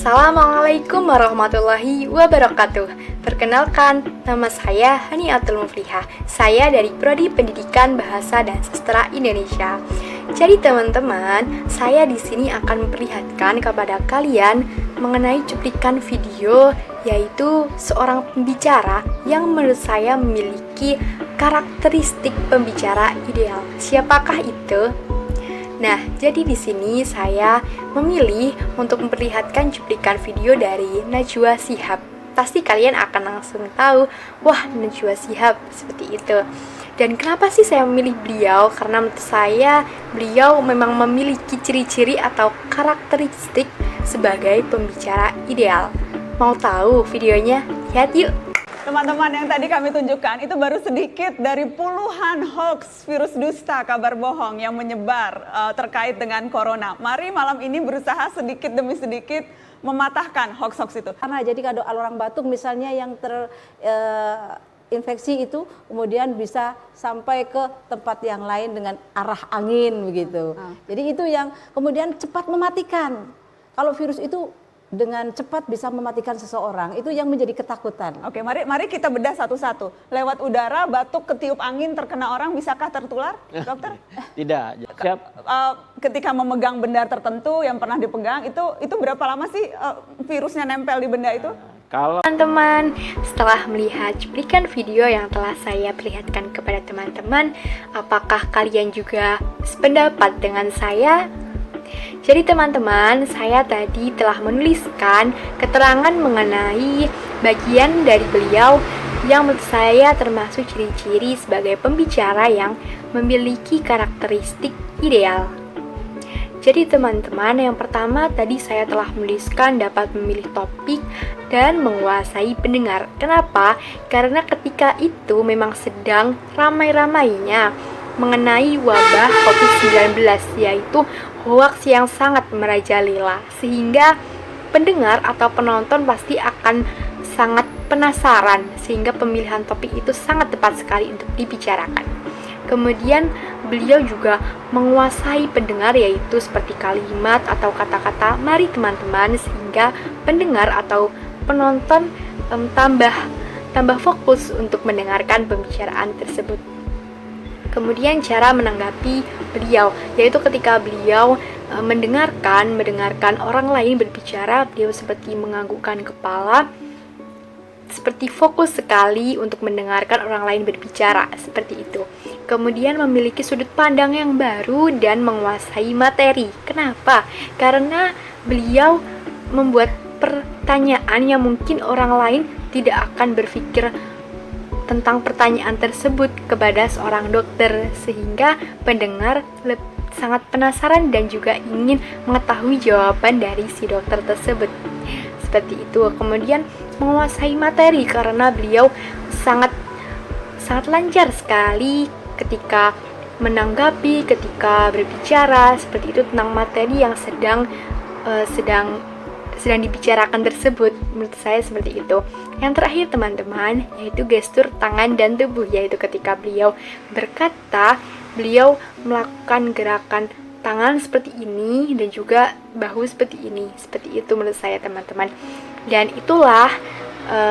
Assalamualaikum warahmatullahi wabarakatuh. Perkenalkan, nama saya Haniatul Muflihah. Saya dari Prodi Pendidikan Bahasa dan Sastra Indonesia. Jadi teman-teman, saya di sini akan memperlihatkan kepada kalian mengenai cuplikan video, yaitu seorang pembicara yang menurut saya memiliki karakteristik pembicara ideal. Siapakah itu? Nah, jadi di sini saya memilih untuk memperlihatkan cuplikan video dari Najwa Shihab. Pasti kalian akan langsung tahu, wah, Najwa Shihab seperti itu. Dan kenapa sih saya memilih beliau? Karena menurut saya beliau memang memiliki ciri-ciri atau karakteristik sebagai pembicara ideal. Mau tahu videonya? Lihat yuk! Teman-teman, yang tadi kami tunjukkan itu baru sedikit dari puluhan hoax, virus dusta, kabar bohong yang menyebar terkait dengan corona. Mari malam ini berusaha sedikit demi sedikit mematahkan hoax-hoax itu. Karena jadi kalau orang batuk misalnya yang terinfeksi itu kemudian bisa sampai ke tempat yang lain dengan arah angin begitu. Jadi itu yang kemudian cepat mematikan. Kalau virus itu dengan cepat bisa mematikan seseorang, itu yang menjadi ketakutan. Oke, mari kita bedah satu-satu. Lewat udara, batuk, ketiup angin, terkena orang, bisakah tertular, dokter? Tidak. Siap. Ketika memegang benda tertentu yang pernah dipegang, itu berapa lama sih virusnya nempel di benda itu? Kalau Teman-teman, setelah melihat cuplikan video yang telah saya perlihatkan kepada teman-teman, apakah kalian juga sependapat dengan saya? Jadi teman-teman, saya tadi telah menuliskan keterangan mengenai bagian dari beliau yang menurut saya termasuk ciri-ciri sebagai pembicara yang memiliki karakteristik ideal. Jadi teman-teman, yang pertama tadi saya telah menuliskan dapat memilih topik dan menguasai pendengar. Kenapa? Karena ketika itu memang sedang ramai-ramainya mengenai wabah COVID-19, yaitu hoax yang sangat merajalela, sehingga pendengar atau penonton pasti akan sangat penasaran, sehingga pemilihan topik itu sangat tepat sekali untuk dibicarakan. Kemudian beliau juga menguasai pendengar, yaitu seperti kalimat atau kata-kata mari teman-teman, sehingga pendengar atau penonton tambah fokus untuk mendengarkan pembicaraan tersebut. Kemudian cara menanggapi beliau, yaitu ketika beliau mendengarkan orang lain berbicara, beliau seperti menganggukkan kepala, seperti fokus sekali untuk mendengarkan orang lain berbicara, seperti itu. Kemudian memiliki sudut pandang yang baru dan menguasai materi. Kenapa? Karena beliau membuat pertanyaan yang mungkin orang lain tidak akan berpikir tentang pertanyaan tersebut kepada seorang dokter, sehingga pendengar sangat penasaran dan juga ingin mengetahui jawaban dari si dokter tersebut. Seperti itu. Kemudian menguasai materi karena beliau sangat lancar sekali ketika menanggapi, ketika berbicara seperti itu tentang materi yang sedang dibicarakan tersebut. Menurut saya seperti itu. Yang terakhir teman-teman, yaitu gestur tangan dan tubuh, yaitu ketika beliau berkata, beliau melakukan gerakan tangan seperti ini dan juga bahu seperti ini. Seperti itu menurut saya teman-teman. Dan itulah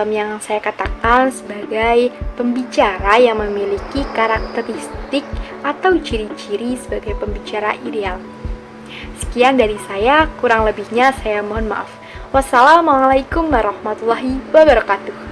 yang saya katakan sebagai pembicara yang memiliki karakteristik atau ciri-ciri sebagai pembicara ideal. Sekian dari saya, kurang lebihnya saya mohon maaf. Wassalamualaikum warahmatullahi wabarakatuh.